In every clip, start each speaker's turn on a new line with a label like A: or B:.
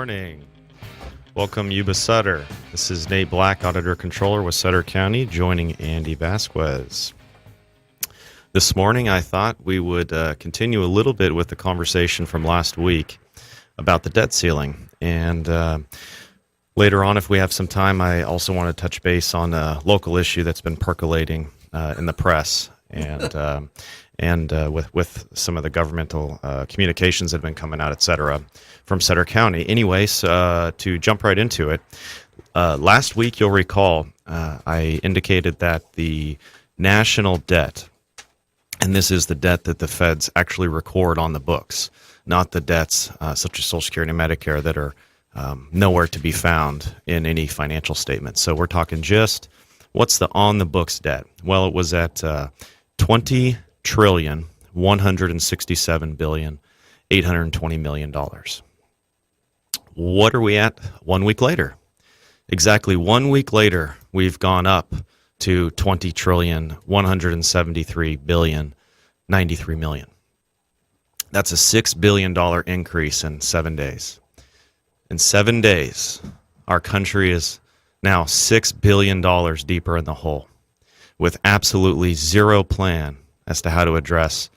A: morning. Welcome, Yuba Sutter. This is Nate Black, Auditor Controller with Sutter County, joining Andy Vasquez. This morning, I thought we would continue a little bit with the conversation from last week about the debt ceiling. And later on, if we have some time, I also want to touch base on a local issue that's been percolating in the press and with some of the governmental communications that have been coming out, et cetera, from Sutter County. Anyways, to jump right into it, last week, you'll recall, I indicated that the national debt, and this is the debt that the feds actually record on the books, not the debts such as Social Security and Medicare that are nowhere to be found in any financial statement. So we're talking just what's the on-the-books debt? Well, it was at $20,167,820,000,000. What are we at 1 week later? Exactly 1 week later, we've gone up to $20,173,093,000,000. That's a $6 billion increase in 7 days. In 7 days, our country is now $6 billion deeper in the hole, with absolutely zero plan as to how to address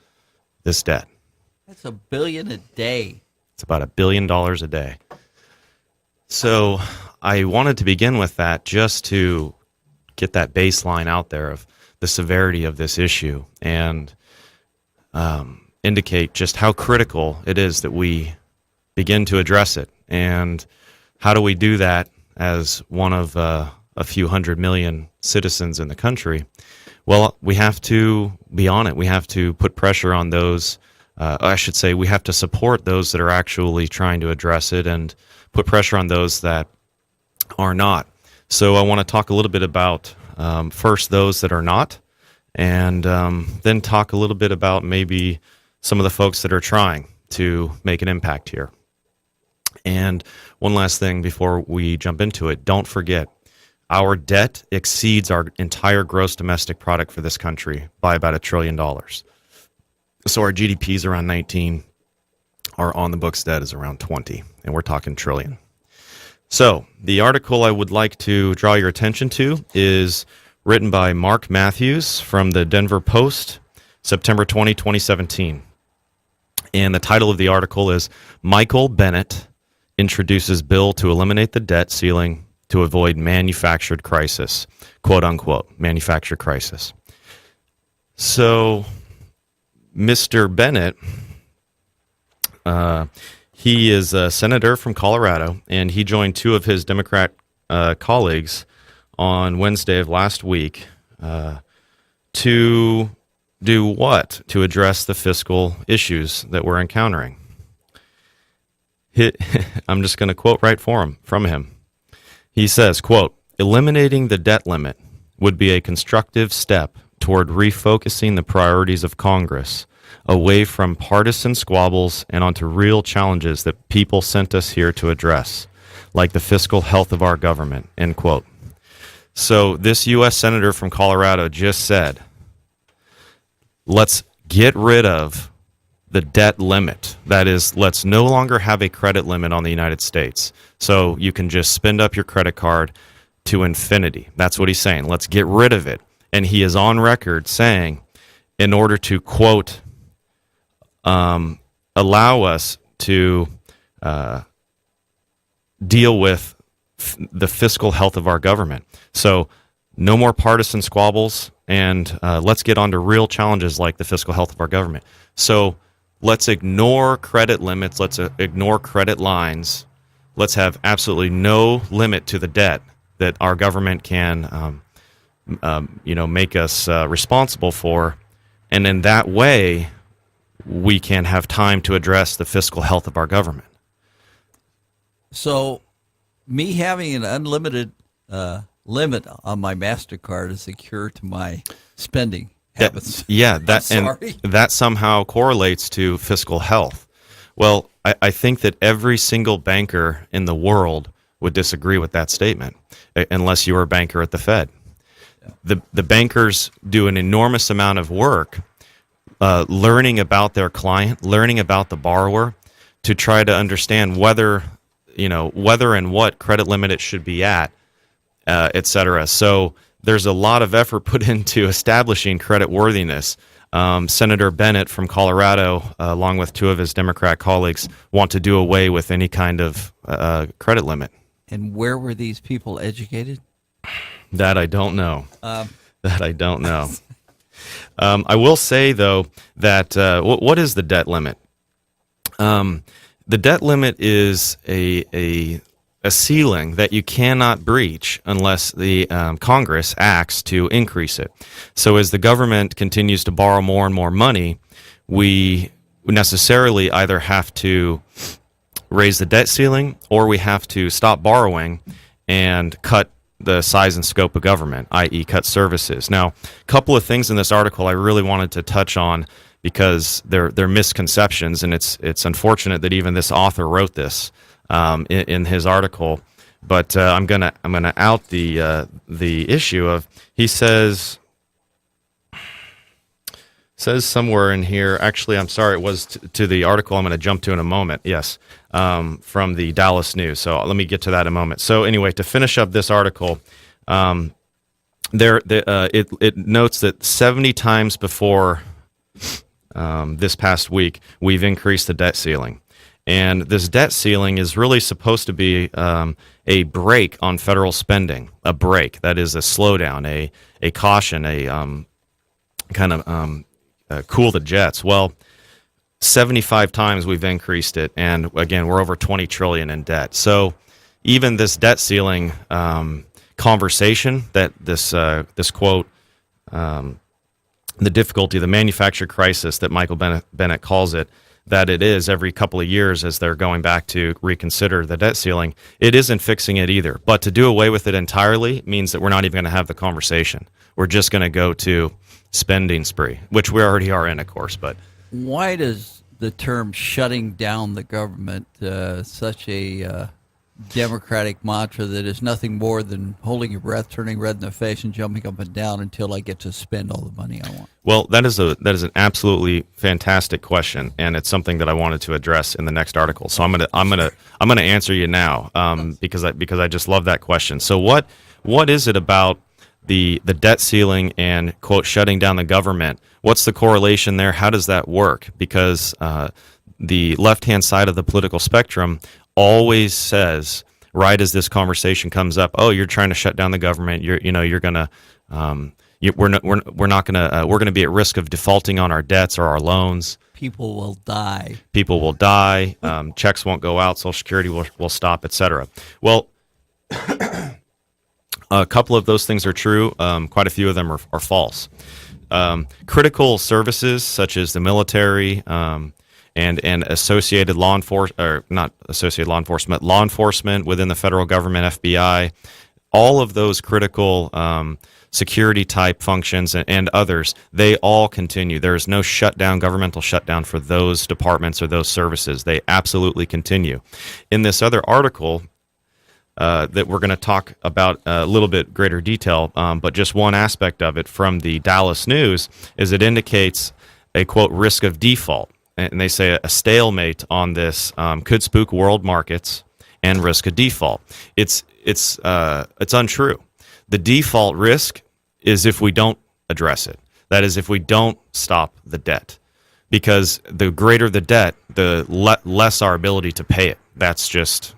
A: this debt.
B: That's $1 billion a day.
A: It's about $1 billion a day. So I wanted to begin with that just to get that baseline out there of the severity of this issue and indicate just how critical it is that we begin to address it. And how do we do that as one of a few 100 million citizens in the country? Well, we have to be on it. We have to put pressure on those. I should say we have to support those that are actually trying to address it and put pressure on those that are not. So I want to talk a little bit about first those that are not, and then talk a little bit about maybe some of the folks that are trying to make an impact here. And one last thing before we jump into it, don't forget, our debt exceeds our entire gross domestic product for this country by about $1 trillion. So our GDP is around 19, our on-the-books debt is around 20, and we're talking trillion. So the article I would like to draw your attention to is written by Mark Matthews from the Denver Post, September 20, 2017. And the title of the article is Michael Bennet introduces bill to eliminate the debt ceiling to avoid manufactured crisis, quote unquote, manufactured crisis. So Mr. Bennet, he is a senator from Colorado, and he joined two of his Democrat colleagues on Wednesday of last week to do what? To address the fiscal issues that we're encountering. I'm just going to quote right from him. He says, quote, eliminating the debt limit would be a constructive step toward refocusing the priorities of Congress away from partisan squabbles and onto real challenges that people sent us here to address, like the fiscal health of our government, end quote. So this U.S. Senator from Colorado just said, let's get rid of the debt limit. That is, let's no longer have a credit limit on the United States. So you can just spend up your credit card to infinity. That's what he's saying. Let's get rid of it. And he is on record saying, in order to, quote, allow us to deal with the fiscal health of our government. So no more partisan squabbles, and let's get on to real challenges like the fiscal health of our government. So let's ignore credit limits. Let's ignore credit lines. Let's have absolutely no limit to the debt that our government can, make us responsible for. And in that way, we can have time to address the fiscal health of our government.
B: So me having an unlimited limit on my MasterCard is a cure to my spending habits.
A: That somehow correlates to fiscal health. Well, I think that every single banker in the world would disagree with that statement, unless you were a banker at the Fed. Yeah. The bankers do an enormous amount of work learning about their client, learning about the borrower, to try to understand whether whether and what credit limit it should be at, et cetera. So there's a lot of effort put into establishing credit worthiness. Senator Bennett from Colorado, along with two of his Democrat colleagues, want to do away with any kind of credit limit.
B: And where were these people educated?
A: That I don't know. That I don't know. I will say, though, that what is the debt limit? The debt limit is a ceiling that you cannot breach unless the Congress acts to increase it. So as the government continues to borrow more and more money, we necessarily either have to raise the debt ceiling or we have to stop borrowing and cut the size and scope of government, i.e. cut services. Now, a couple of things in this article I really wanted to touch on because they're misconceptions, and it's unfortunate that even this author wrote this in his article. But I'm gonna out the issue of, he says somewhere in here. Actually, I'm sorry, it was to the article I'm going to jump to in a moment. Yes, from the Dallas News. So let me get to that in a moment. So anyway, to finish up this article, it notes that 70 times before this past week, we've increased the debt ceiling. And this debt ceiling is really supposed to be a brake on federal spending, a brake. That is a slowdown, a caution, a kind of cool the jets. Well, 75 times we've increased it, and again, we're over $20 trillion in debt. So even this debt ceiling conversation, that this quote, the difficulty, the manufactured crisis that Michael Bennett calls it, that it is every couple of years as they're going back to reconsider the debt ceiling, it isn't fixing it either. But to do away with it entirely means that we're not even going to have the conversation. We're just going to go to spending spree, which we already are in, of course. But
B: why does the term shutting down the government such a Democratic mantra that is nothing more than holding your breath, turning red in the face, and jumping up and down until I get to spend all the money I want?
A: Well, that is an absolutely fantastic question, and it's something that I wanted to address in the next article. So I'm gonna answer you now because I just love that question. So what is it about the debt ceiling and, quote, shutting down the government? What's the correlation there? How does that work? Because the left-hand side of the political spectrum always says, right as this conversation comes up, oh, you're trying to shut down the government. We're gonna be at risk of defaulting on our debts or our loans.
B: People will die.
A: Checks won't go out. Social Security will stop, etc. Well, a couple of those things are true. Quite a few of them are false. Critical services such as the military and associated law enforcement, or not associated law enforcement, law enforcement within the federal government, FBI, all of those critical security type functions and others, they all continue. There is no shutdown, governmental shutdown for those departments or those services. They absolutely continue. In this other article that we're going to talk about a little bit greater detail, but just one aspect of it from the Dallas News is it indicates a, quote, risk of default. And they say a stalemate on this could spook world markets and risk a default. It's untrue. The default risk is if we don't address it. That is, if we don't stop the debt, because the greater the debt, the less our ability to pay it. That's just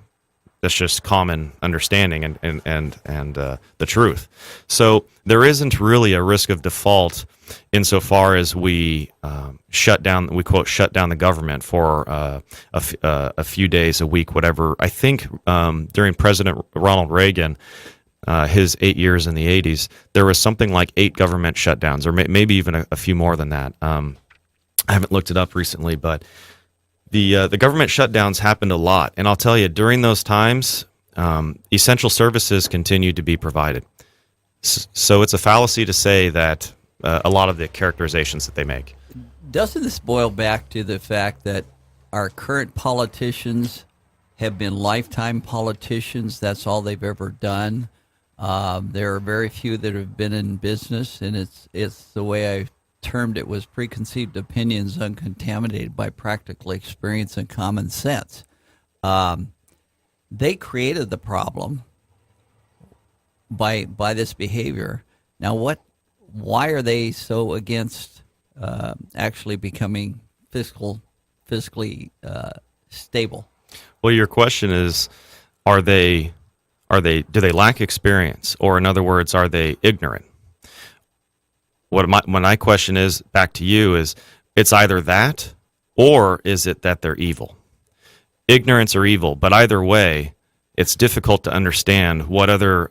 A: common understanding and the truth. So there isn't really a risk of default insofar as we shut down the government for a few days, a week, whatever. I think during President Ronald Reagan, his 8 years in the 80s, there was something like 8 government shutdowns, or maybe even a few more than that. I haven't looked it up recently, but the government shutdowns happened a lot. And I'll tell you, during those times, essential services continued to be provided. So it's a fallacy to say that a lot of the characterizations that they make.
B: Doesn't this boil back to the fact that our current politicians have been lifetime politicians? That's all they've ever done. There are very few that have been in business, and it's the way I termed it was preconceived opinions uncontaminated by practical experience and common sense. they created the problem by this behavior. Now, why are they so against actually becoming fiscally stable?
A: Well, your question is, do they lack experience, or in other words, are they ignorant? What my question is back to you is, it's either that, or is it that they're evil? Ignorance or evil, but either way, it's difficult to understand what other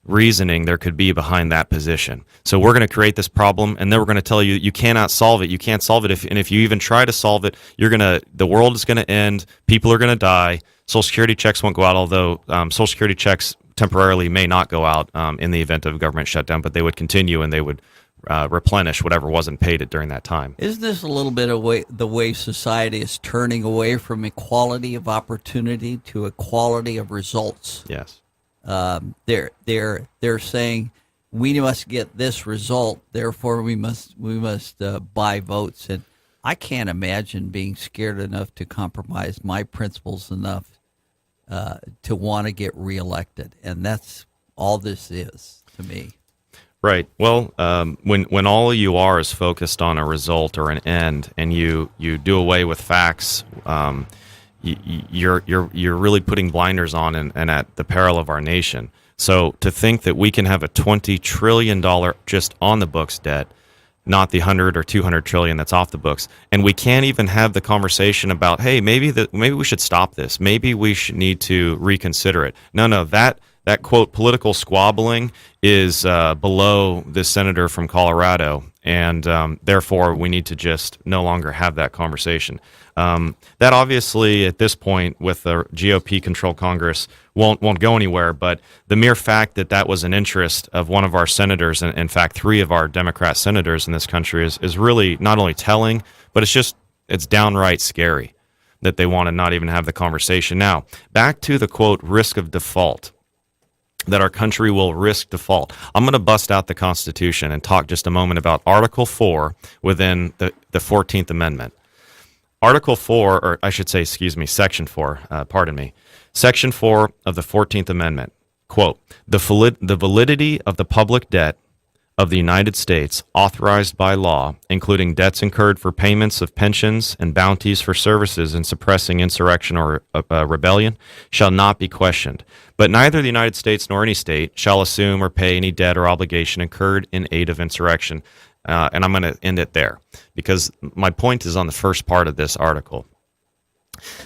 A: reasoning there could be behind that position. So we're going to create this problem, and then we're going to tell you you cannot solve it. You can't solve it, and if you even try to solve it, the world is going to end. People are going to die. Social Security checks won't go out, although Social Security checks temporarily may not go out in the event of a government shutdown, but they would continue and they would replenish whatever wasn't paid during that time.
B: Isn't this a little bit of the way society is turning away from equality of opportunity to equality of results?
A: Yes.
B: They're saying we must get this result, therefore we must buy votes, and I can't imagine being scared enough to compromise my principles enough to want to get reelected, and that's all this is to me.
A: Right. Well, when all you are is focused on a result or an end, and you do away with facts, you're really putting blinders on and at the peril of our nation. So to think that we can have a $20 trillion just on the books debt, not the 100 or 200 trillion that's off the books, and we can't even have the conversation about, hey, maybe we should stop this. Maybe we should need to reconsider it. No, that quote political squabbling is below this senator from Colorado, and therefore we need to just no longer have that conversation. That obviously at this point with the GOP-controlled Congress won't go anywhere, but the mere fact that was an interest of one of our senators, and in fact 3 of our Democrat senators in this country, is really not only telling, but it's downright scary that they want to not even have the conversation. Now, back to the quote risk of default, that our country will risk default. I'm going to bust out the Constitution and talk just a moment about Article 4 within the 14th Amendment. Article 4, or I should say, Section 4, Section 4 of the 14th Amendment, quote, the validity of the public debt of the United States authorized by law, including debts incurred for payments of pensions and bounties for services in suppressing insurrection or rebellion, shall not be questioned. But neither the United States nor any state shall assume or pay any debt or obligation incurred in aid of insurrection. And I'm going to end it there, because my point is on the first part of this article.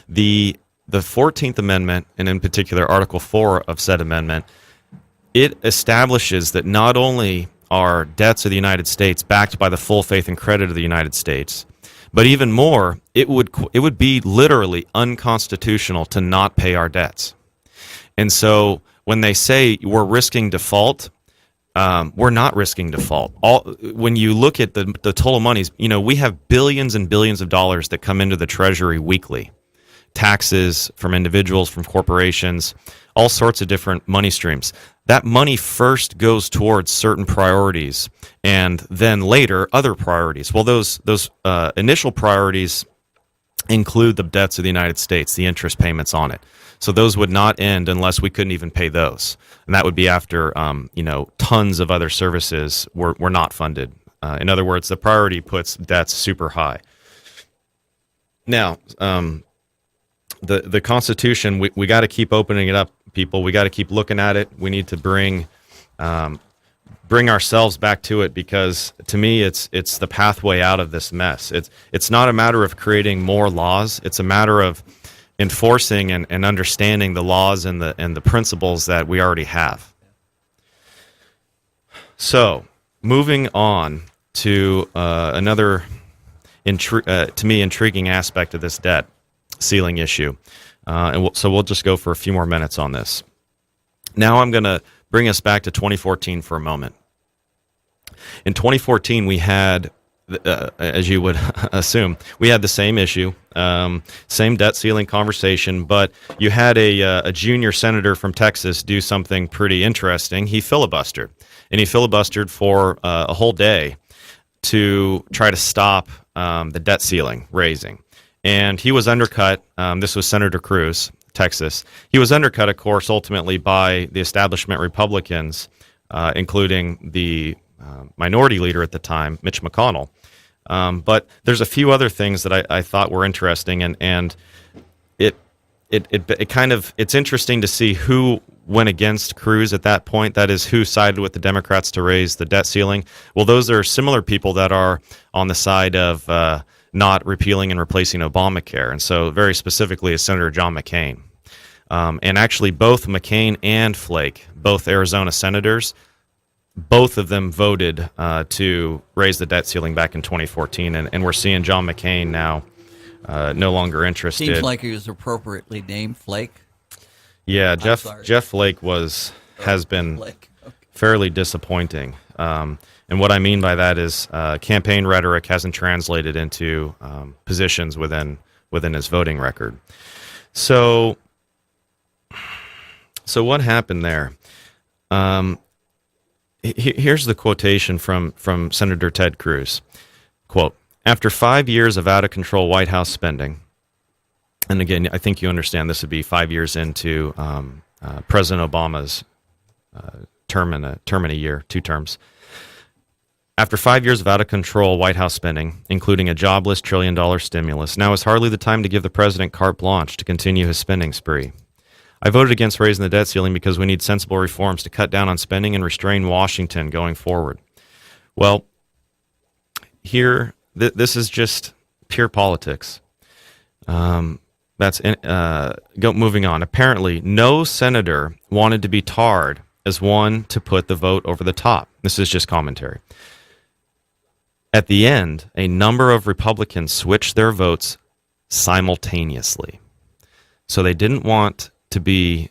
A: The 14th Amendment, and in particular Article 4 of said amendment, it establishes that not only are debts of the United States backed by the full faith and credit of the United States, but even more, it would be literally unconstitutional to not pay our debts. And so when they say we're risking default, we're not risking default. When you look at the total monies, we have billions and billions of dollars that come into the Treasury weekly. Taxes from individuals, from corporations, all sorts of different money streams. That money first goes towards certain priorities, and then later other priorities. Well, those initial priorities include the debts of the United States, the interest payments on it. So those would not end unless we couldn't even pay those, and that would be after tons of other services were not funded. In other words, the priority puts debts super high. Now, the Constitution, we got to keep opening it up, people. We got to keep looking at it. We need to bring ourselves back to it, because to me it's the pathway out of this mess. It's not a matter of creating more laws. It's a matter of enforcing and understanding the laws and the principles that we already have. So, moving on to another to me intriguing aspect of this debt ceiling issue, so we'll just go for a few more minutes on this. Now I'm going to bring us back to 2014 for a moment. In 2014, we had, as you would assume, we had the same issue, same debt ceiling conversation, but you had a junior senator from Texas do something pretty interesting. He filibustered, and he filibustered for a whole day to try to stop the debt ceiling raising. And he was undercut. This was Senator Cruz. Texas. He was undercut, of course, ultimately by the establishment Republicans, including the minority leader at the time, Mitch McConnell. But there's a few other things that I thought were interesting, and it's interesting to see who went against Cruz at that point. That is, who sided with the Democrats to raise the debt ceiling. Well, those are similar people that are on the side of not repealing and replacing Obamacare, and so very specifically is Senator John McCain. And actually, both McCain and Flake, both Arizona senators, both of them voted to raise the debt ceiling back in 2014, and we're seeing John McCain now no longer interested.
B: Seems like he was appropriately named Flake.
A: Yeah, Jeff Flake has been
B: Flake. Okay.
A: fairly disappointing. And what I mean by that is campaign rhetoric hasn't translated into positions within his voting record. So what happened there? Here's the quotation from Senator Ted Cruz. Quote, "After 5 years of out-of-control White House spending," and again, I think you understand this would be 5 years into President Obama's term in a year, 2 terms. "After 5 years of out-of-control White House spending, including a jobless $1 trillion stimulus, now is hardly the time to give the president carte blanche to continue his spending spree. I voted against raising the debt ceiling because we need sensible reforms to cut down on spending and restrain Washington going forward." Well, here, this is just pure politics. Moving on. Apparently, no senator wanted to be tarred as one to put the vote over the top. This is just commentary. At the end, a number of Republicans switched their votes simultaneously. So they didn't want to be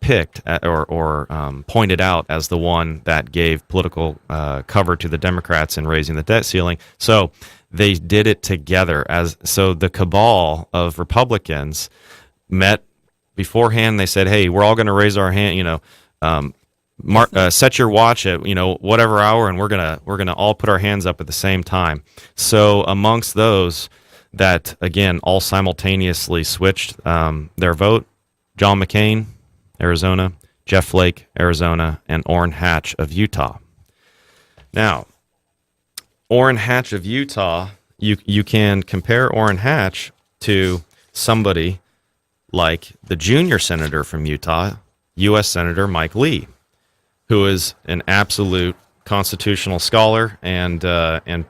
A: picked or pointed out as the one that gave political cover to the Democrats in raising the debt ceiling. So they did it together. So the cabal of Republicans met beforehand. They said, "Hey, we're all going to raise our hand. Set your watch at whatever hour, and we're gonna all put our hands up at the same time." So amongst those that again all simultaneously switched their vote, John McCain, Arizona, Jeff Flake, Arizona, and Orrin Hatch of Utah. Now, Orrin Hatch of Utah, you can compare Orrin Hatch to somebody like the junior senator from Utah, U.S. Senator Mike Lee, who is an absolute constitutional scholar and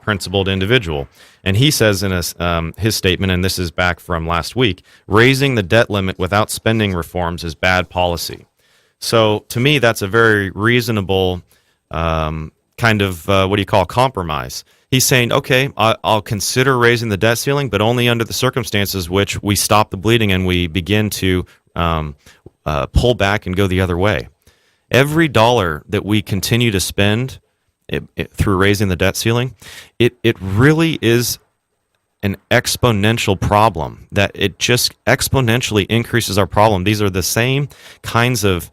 A: principled individual. And he says in his statement, and this is back from last week, raising the debt limit without spending reforms is bad policy. So to me, that's a very reasonable kind of, compromise. He's saying, okay, I'll consider raising the debt ceiling, but only under the circumstances which we stop the bleeding and we begin to pull back and go the other way. Every dollar that we continue to spend through raising the debt ceiling, it really is an exponential problem, that it just exponentially increases our problem. These are the same kinds of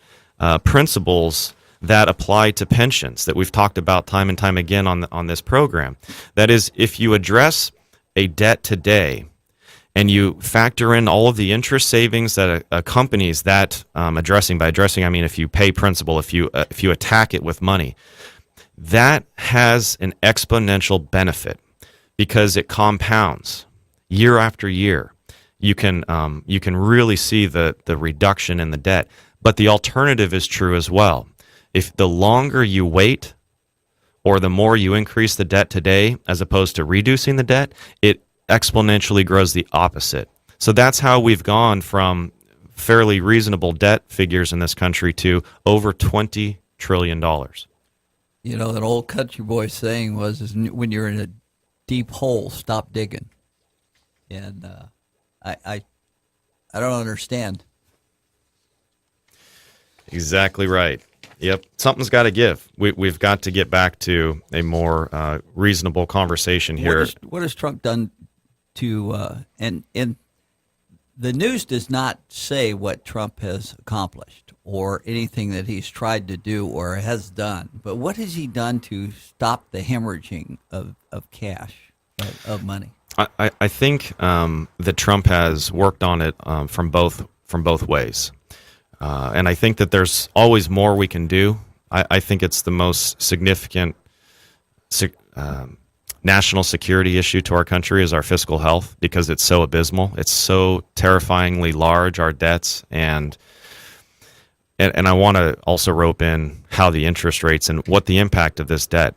A: principles that apply to pensions that we've talked about time and time again on this program. That is, if you address a debt today and you factor in all of the interest savings that accompanies that addressing, by addressing I mean if you pay principal, if you attack it with money, that has an exponential benefit because it compounds year after year. You can really see the reduction in the debt, but the alternative is true as well. If the longer you wait, or the more you increase the debt today, as opposed to reducing the debt, it exponentially grows the opposite. So that's how we've gone from fairly reasonable debt figures in this country to over $20 trillion.
B: You know, that old country boy saying is when you're in a deep hole, stop digging. And I don't understand.
A: Exactly right. Yep, something's got to give. We've got to get back to a more reasonable conversation here.
B: What has Trump done to and the news does not say what Trump has accomplished or anything that he's tried to do or has done, but what has he done to stop the hemorrhaging of cash, of money?
A: I think that Trump has worked on it from both from both ways. And I think that there's always more we can do. I think it's the most significant national security issue to our country is our fiscal health, because it's so abysmal. It's so terrifyingly large, our debts, and I want to also rope in how the interest rates and what the impact of this debt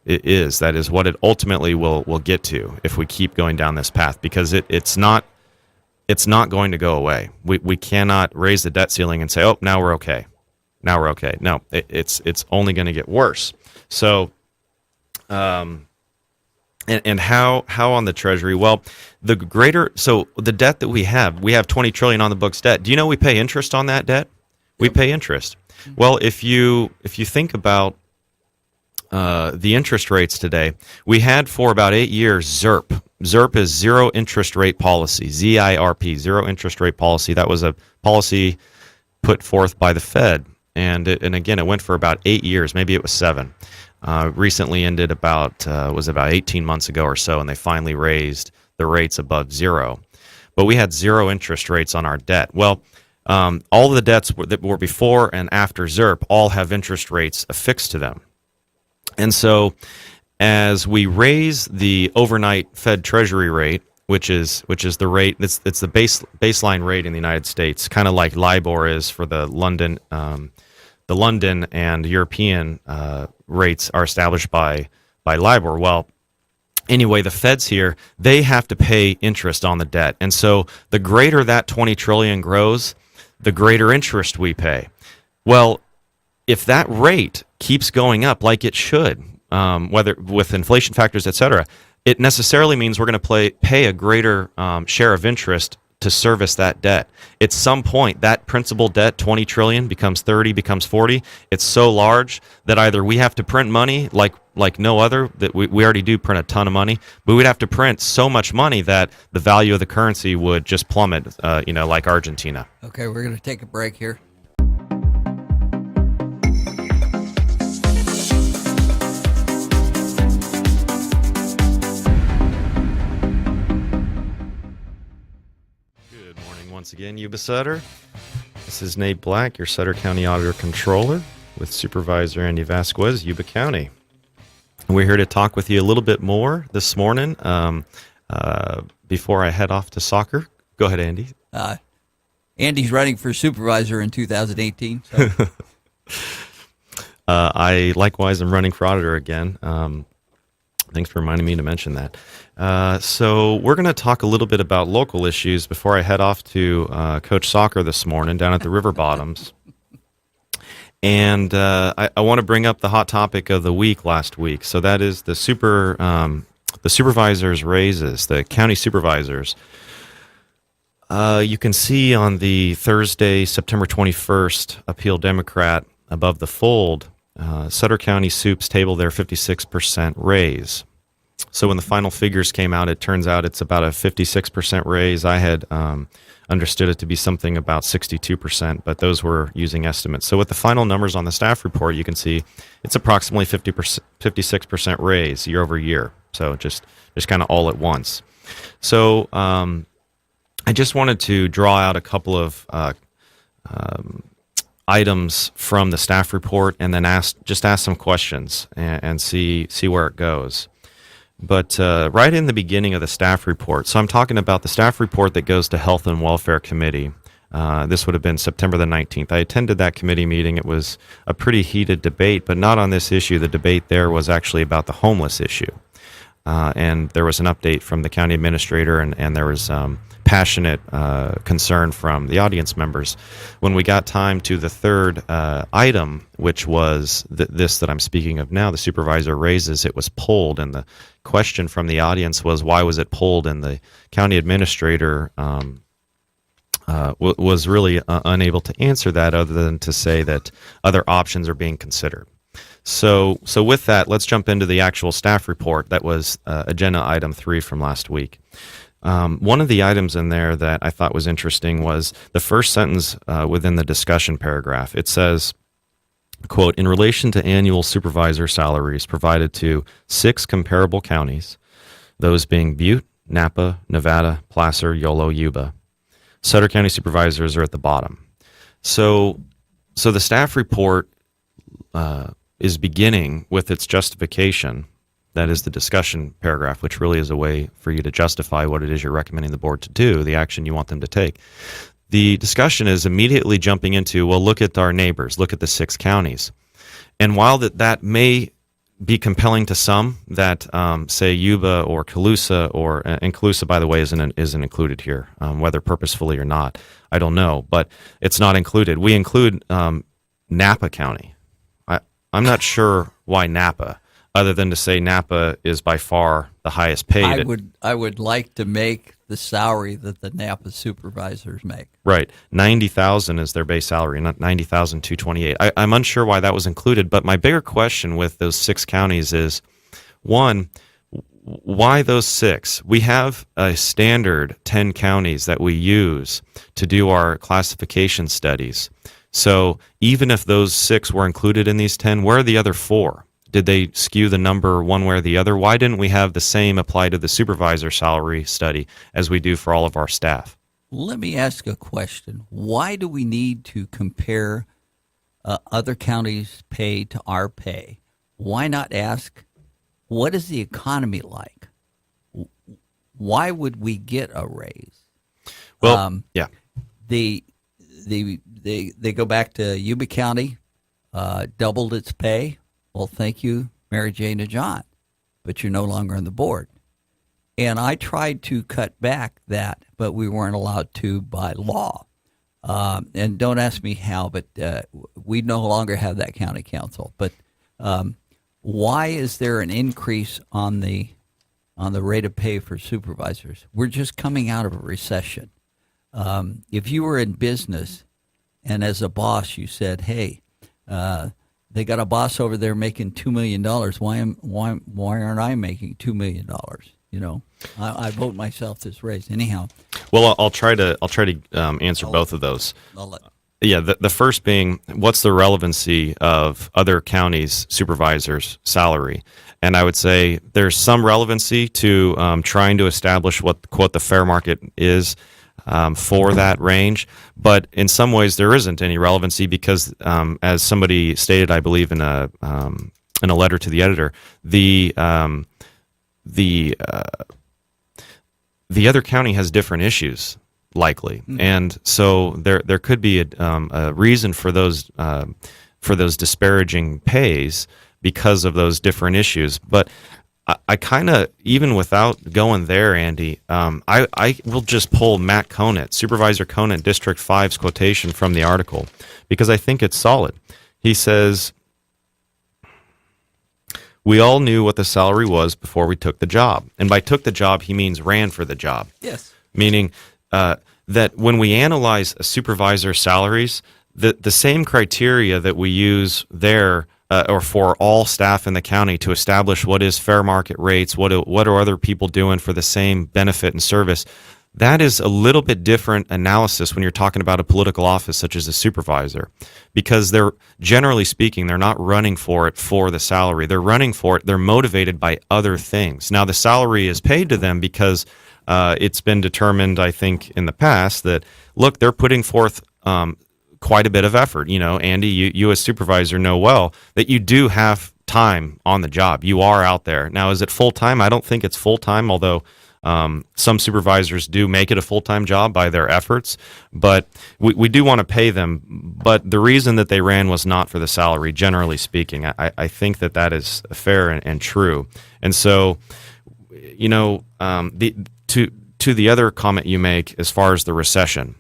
A: it is. That is what it ultimately will get to if we keep going down this path, because it's not going to go away. We cannot raise the debt ceiling and say, oh, now we're okay. Now we're okay. No, it's only going to get worse. So, and how on the Treasury? Well, the debt that we have $20 trillion on the books debt. Do you know we pay interest on that debt? We pay interest. Well, if you think about the interest rates today, we had for about 8 years ZIRP. ZIRP is zero interest rate policy, ZIRP, zero interest rate policy. That was a policy put forth by the Fed, and again, it went for about 8 years. Maybe it was 7. Recently ended about 18 months ago or so, and they finally raised the rates above zero. But we had zero interest rates on our debt. Well, all the debts that were before and after ZIRP all have interest rates affixed to them. And so as we raise the overnight Fed Treasury rate, which is the rate, it's the baseline rate in the United States, kind of like LIBOR is for the London and European rates are established by LIBOR. Well, anyway, the Feds here, they have to pay interest on the debt. And so the greater that $20 trillion grows, the greater interest we pay. Well, if that rate keeps going up like it should, whether with inflation factors, et cetera, it necessarily means we're going to pay a greater share of interest to service that debt. At some point, that principal debt, $20 trillion, becomes 30, becomes 40. It's so large that either we have to print money like no other, that we already do print a ton of money, but we'd have to print so much money that the value of the currency would just plummet, like Argentina.
B: Okay, we're going to take a break here.
A: Once again, Yuba Sutter. This is Nate Black, your Sutter County Auditor Controller, with Supervisor Andy Vasquez, Yuba County. We're here to talk with you a little bit more this morning before I head off to soccer. Go ahead, Andy.
B: Andy's running for supervisor in 2018. So.
A: I likewise am running for auditor again. Thanks for reminding me to mention that. So we're going to talk a little bit about local issues before I head off to coach soccer this morning down at the River Bottoms. And I want to bring up the hot topic of the week last week. So that is the supervisors' raises, the county supervisors. You can see on the Thursday, September 21st, Appeal Democrat above the fold, Sutter County Supes tabled their 56% raise. So when the final figures came out, it turns out it's about a 56% raise. I had understood it to be something about 62%, but those were using estimates. So with the final numbers on the staff report, you can see it's approximately 56% raise year over year. So just kind of all at once. So I just wanted to draw out a couple of items from the staff report, and then ask some questions and see where it goes. But right in the beginning of the staff report, so I'm talking about the staff report that goes to Health and Welfare Committee. This would have been September the 19th. I attended that committee meeting. It was a pretty heated debate, but not on this issue. The debate there was actually about the homeless issue. And there was an update from the county administrator, and there was passionate concern from the audience members. When we got time to the third item, which was this that I'm speaking of now, the supervisor raises, it was pulled, and the question from the audience was, why was it pulled? And the county administrator was really unable to answer that, other than to say that other options are being considered. So with that, let's jump into the actual staff report. That was agenda item 3 from last week. One of the items in there that I thought was interesting was the first sentence within the discussion paragraph. It says, quote, in relation to annual supervisor salaries provided to 6 comparable counties, those being Butte, Napa, Nevada, Placer, Yolo, Yuba, Sutter County supervisors are at the bottom. So the staff report is beginning with its justification. That is the discussion paragraph, which really is a way for you to justify what it is you're recommending the board to do, the action you want them to take. The discussion is immediately jumping into, well, look at our neighbors, look at the 6 counties. And while that may be compelling to some that say Yuba or Colusa, and Colusa, by the way, isn't included here, whether purposefully or not, I don't know, but it's not included. We include Napa County. I'm not sure why Napa, other than to say Napa is by far the highest paid.
B: I would like to make the salary that the Napa supervisors make.
A: Right, $90,000 is their base salary, not $90,228. I'm unsure why that was included, but my bigger question with those 6 counties is, one, why those 6? We have a standard 10 counties that we use to do our classification studies. So even if those 6 were included in these 10, where are the other 4? Did they skew the number one way or the other? Why didn't we have the same apply to the supervisor salary study as we do for all of our staff?
B: Let me ask a question. Why do we need to compare other counties' pay to our pay? Why not ask, what is the economy like? Why would we get a raise?
A: Well, yeah.
B: They go back to Yuba County, doubled its pay. Well, thank you, Mary Jane and John, but you're no longer on the board. And I tried to cut back that, but we weren't allowed to by law. And don't ask me how, but we no longer have that county council. But why is there an increase on the rate of pay for supervisors? We're just coming out of a recession. If you were in business and as a boss you said, hey, they got a boss over there making $2 million. Why aren't I making $2 million? You know, I vote myself this raise. Anyhow.
A: Well, I'll try to answer both of those. Yeah, the first being, what's the relevancy of other counties' supervisors' salary? And I would say there's some relevancy to trying to establish what, quote, the fair market is for that range. But in some ways, there isn't any relevancy because, as somebody stated, I believe in a letter to the editor, the other county has different issues, likely, and so there could be a reason for those disparaging pays because of those different issues. But I kind of, even without going there, Andy, I will just pull Matt Conant, Supervisor Conant, District 5's quotation from the article, because I think it's solid. He says, "We all knew what the salary was before we took the job." And by took the job, he means ran for the job.
B: Yes.
A: Meaning that when we analyze a supervisor's salaries, the same criteria that we use there or for all staff in the county to establish what is fair market rates, what are other people doing for the same benefit and service, that is a little bit different analysis when you're talking about a political office such as a supervisor, because they're, generally speaking, they're not running for it for the salary. They're running for it. They're motivated by other things. Now, the salary is paid to them because it's been determined, I think, in the past that, look, they're putting forth quite a bit of effort. You know, Andy, you as supervisor know well that you do have time on the job. You are out there. Now, is it full-time? I don't think it's full-time, although some supervisors do make it a full-time job by their efforts, but we do want to pay them. But the reason that they ran was not for the salary, generally speaking. I think that is fair and true. And so, you know, to the other comment you make as far as the recession,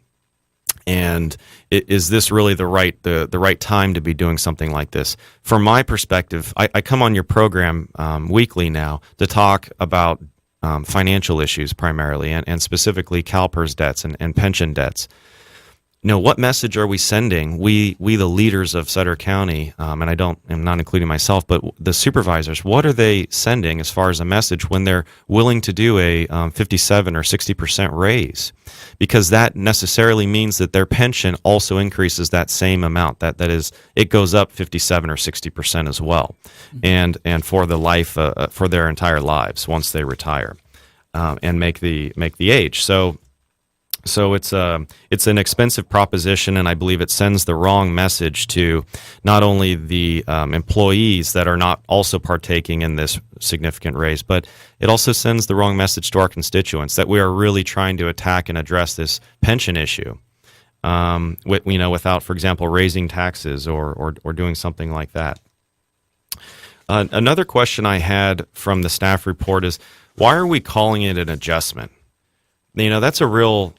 A: and is this really the right time to be doing something like this? From my perspective, I come on your program weekly now to talk about financial issues primarily, and specifically CalPERS debts and pension debts. You know, what message are we sending? We the leaders of Sutter County, and I'm not including myself, but the supervisors, what are they sending as far as a message when they're willing to do a 57 or 60% raise? Because that necessarily means that their pension also increases that same amount. That is, it goes up 57 or 60% as well, and for the life for their entire lives once they retire and make the age. So So it's an expensive proposition, and I believe it sends the wrong message to not only the employees that are not also partaking in this significant raise, but it also sends the wrong message to our constituents that we are really trying to attack and address this pension issue. Without, for example, raising taxes or doing something like that. Another question I had from the staff report is, why are we calling it an adjustment? That's a real.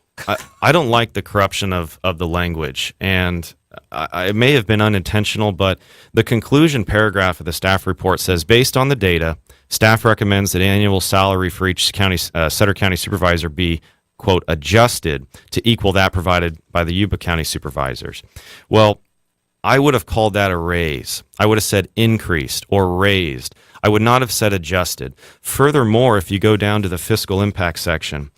A: I don't like the corruption of the language, and it may have been unintentional, but the conclusion paragraph of the staff report says, based on the data, staff recommends that annual salary for each Sutter County supervisor be, quote, adjusted to equal that provided by the Yuba County supervisors. Well, I would have called that a raise. I would have said increased or raised. I would not have said adjusted. Furthermore, if you go down to the fiscal impact section,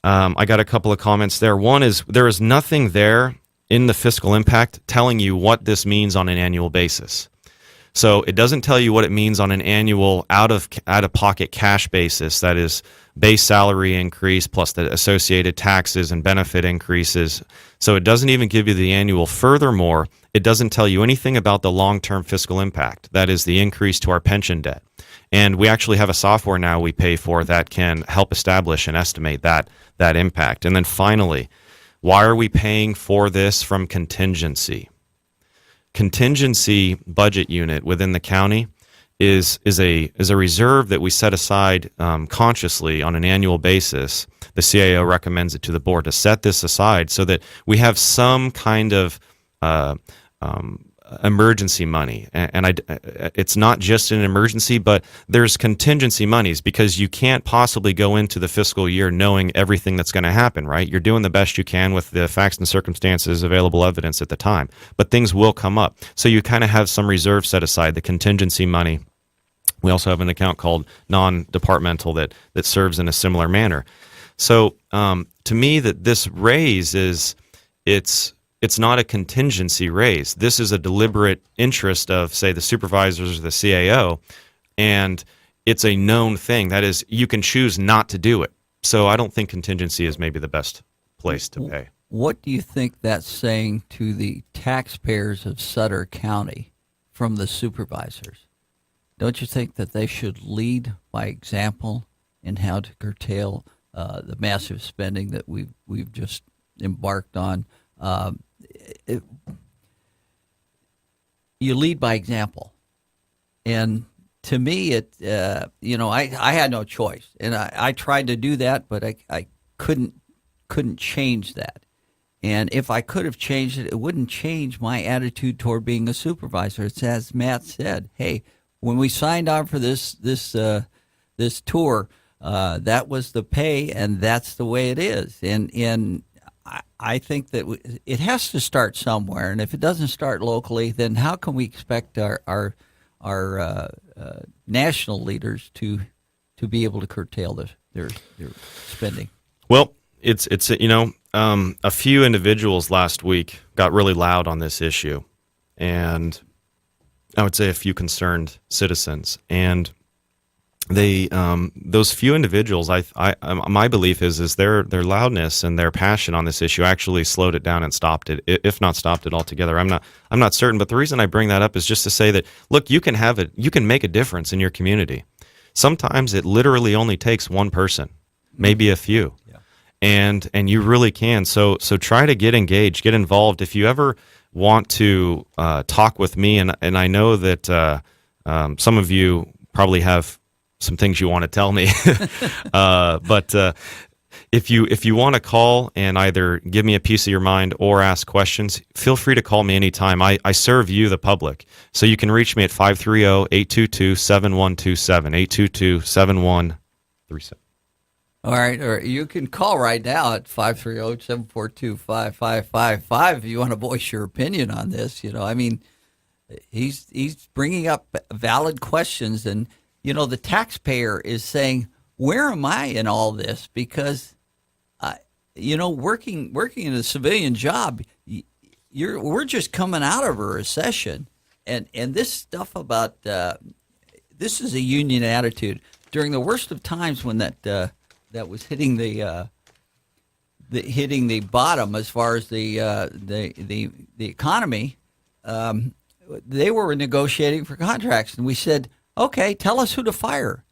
A: I got a couple of comments there. One is there is nothing there in the fiscal impact telling you what this means on an annual basis. So it doesn't tell you what it means on an annual out-of-pocket cash basis, that is base salary increase plus the associated taxes and benefit increases. So it doesn't even give you the annual. Furthermore, it doesn't tell you anything about the long-term fiscal impact, that is the increase to our pension debt. And we actually have a software now we pay for that can help establish and estimate that impact. And then finally, why are we paying for this from contingency? Contingency budget unit within the county is a reserve that we set aside consciously on an annual basis. The CAO recommends it to the board to set this aside so that we have some kind of emergency money, and it's not just an emergency, but there's contingency monies because you can't possibly go into the fiscal year knowing everything that's going to happen, right? You're doing the best you can with the facts and circumstances, available evidence at the time, but things will come up. So you kind of have some reserve set aside, the contingency money. We also have an account called non-departmental that serves in a similar manner. So to me, that this raise it's not a contingency raise. This is a deliberate interest of, say, the supervisors or the CAO, and it's a known thing. That is, you can choose not to do it. So I don't think contingency is maybe the best place to pay.
B: What do you think that's saying to the taxpayers of Sutter County from the supervisors? Don't you think that they should lead by example in how to curtail the massive spending that we've just embarked on? You lead by example, and to me, I had no choice, and I tried to do that, but I couldn't change that. And if I could have changed it, it wouldn't change my attitude toward being a supervisor. It's as Matt said, hey, when we signed on for this tour, that was the pay, and that's the way it is. And I think that it has to start somewhere, and if it doesn't start locally, then how can we expect our national leaders to be able to curtail their spending?
A: Well, it's a few individuals last week got really loud on this issue, and I would say a few concerned citizens, and they those few individuals, my belief is their loudness and their passion on this issue actually slowed it down and stopped it, if not stopped it altogether. I'm not certain, but the reason I bring that up is just to say that, look, you can make a difference in your community. Sometimes it literally only takes one person, maybe a few, and you really can. So try to get engaged, get involved. If you ever want to talk with me, and I know that some of you probably have some things you want to tell me, but if you want to call and either give me a piece of your mind or ask questions, feel free to call me anytime. I serve you, the public, so you can reach me at 530-822-7127, 822-7137.
B: All right, or you can call right now at 530-742-5555 if you want to voice your opinion on this. I mean, he's bringing up valid questions, and the taxpayer is saying, where am I in all this? Because, working in a civilian job, we're just coming out of a recession. And this stuff about, this is a union attitude. During the worst of times when that was hitting the hitting the bottom as far as the economy, they were negotiating for contracts, and we said, okay, tell us who to fire.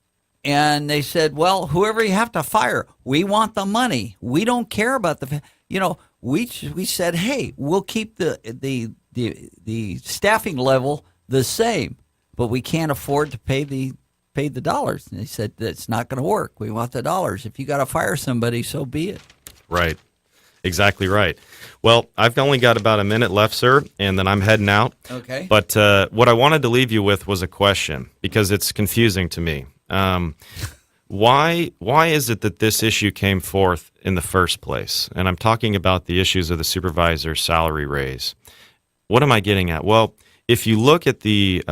B: And they said, well, whoever you have to fire, we want the money. We don't care about we said, hey, we'll keep the staffing level the same, but we can't afford to pay the dollars. And they said, that's not going to work. We want the dollars. If you got to fire somebody, so be it.
A: Right. Exactly right. Well, I've only got about a minute left, sir, and then I'm heading out.
B: Okay.
A: But what I wanted to leave you with was a question, because it's confusing to me. Why is it that this issue came forth in the first place? And I'm talking about the issues of the supervisor's salary raise. What am I getting at? Well, if you look at the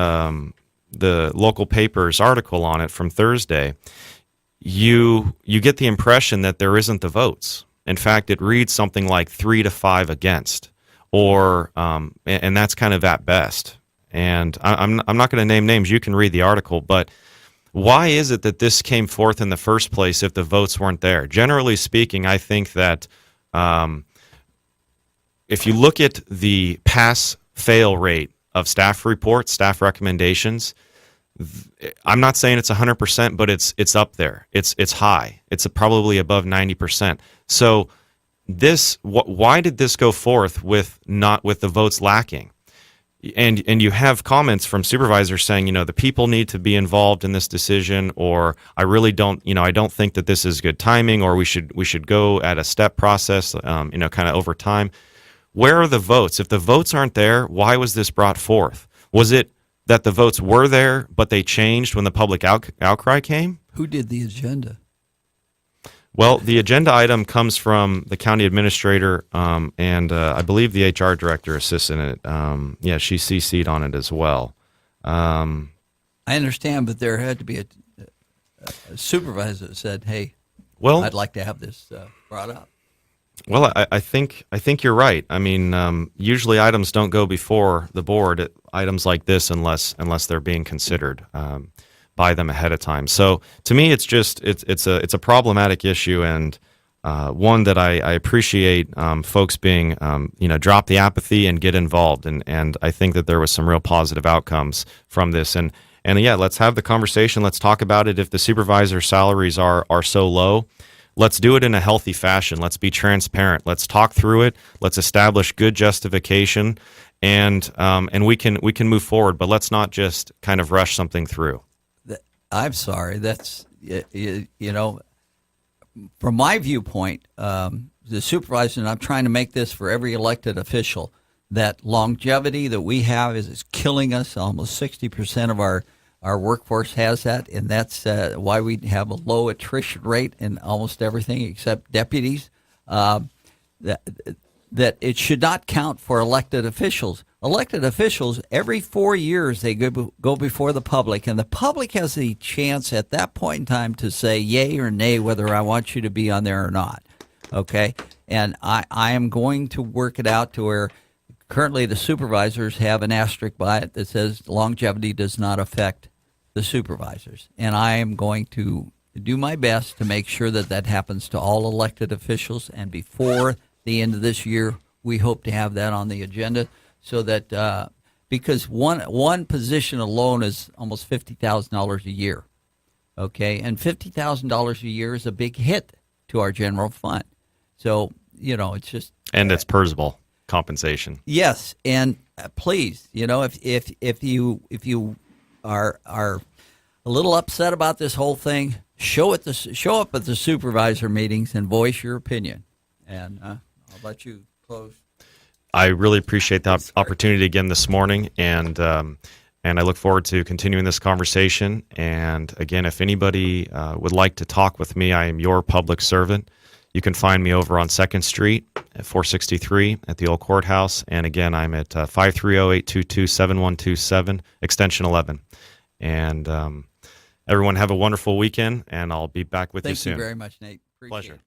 A: local paper's article on it from Thursday, you get the impression that there isn't the votes. In fact, it reads something like 3 to 5 against, or and that's kind of at best. And I'm not going to name names. You can read the article, but why is it that this came forth in the first place if the votes weren't there? Generally speaking, I think that if you look at the pass-fail rate of staff reports, staff recommendations, I'm not saying it's 100%, but it's up there. It's high. It's probably above 90%. So why did this go forth with the votes lacking? And you have comments from supervisors saying, the people need to be involved in this decision, or I really don't, I don't think that this is good timing, or we should go at a step process, kind of over time. Where are the votes? If the votes aren't there, why was this brought forth? Was it that the votes were there, but they changed when the public outcry came?
B: Who did the agenda?
A: Well, the agenda item comes from the county administrator, and I believe the HR director assists in it. She CC'd on it as well.
B: I understand, but there had to be a supervisor that said, "Hey, I'd like to have this brought up."
A: Well, I think you're right. I mean, usually items don't go before the board, items like this, unless they're being considered by them ahead of time. So to me, it's a problematic issue, and one that I appreciate folks being drop the apathy and get involved, and I think that there was some real positive outcomes from this. And yeah, let's have the conversation. Let's talk about it. If the supervisor salaries are so low, let's do it in a healthy fashion. Let's be transparent. Let's talk through it. Let's establish good justification, and we can move forward. But let's not just kind of rush something through.
B: I'm sorry. That's from my viewpoint, the supervisor, and I'm trying to make this for every elected official, that longevity that we have is killing us. Almost 60% of our workforce has that, and that's why we have a low attrition rate in almost everything except deputies. That it should not count for elected officials. Elected officials, every 4 years, they go before the public, and the public has the chance at that point in time to say yay or nay whether I want you to be on there or not. Okay? And I am going to work it out to where currently the supervisors have an asterisk by it that says longevity does not affect the supervisors. And I am going to do my best to make sure that happens to all elected officials, and before the end of this year, we hope to have that on the agenda, so that because one position alone is almost $50,000 a year, okay, and $50,000 a year is a big hit to our general fund. So it's just
A: it's PERSable compensation.
B: Yes, and please, if you are a little upset about this whole thing, show up at the supervisor meetings and voice your opinion, and I'll let you close.
A: I really appreciate the opportunity again this morning, and I look forward to continuing this conversation. And again, if anybody would like to talk with me, I am your public servant. You can find me over on 2nd Street at 463 at the old courthouse. And again, I'm at 530-822-7127, extension 11. And everyone have a wonderful weekend, and I'll be back with you soon.
B: Thank you very much, Nate. Appreciate
A: Pleasure.
B: it.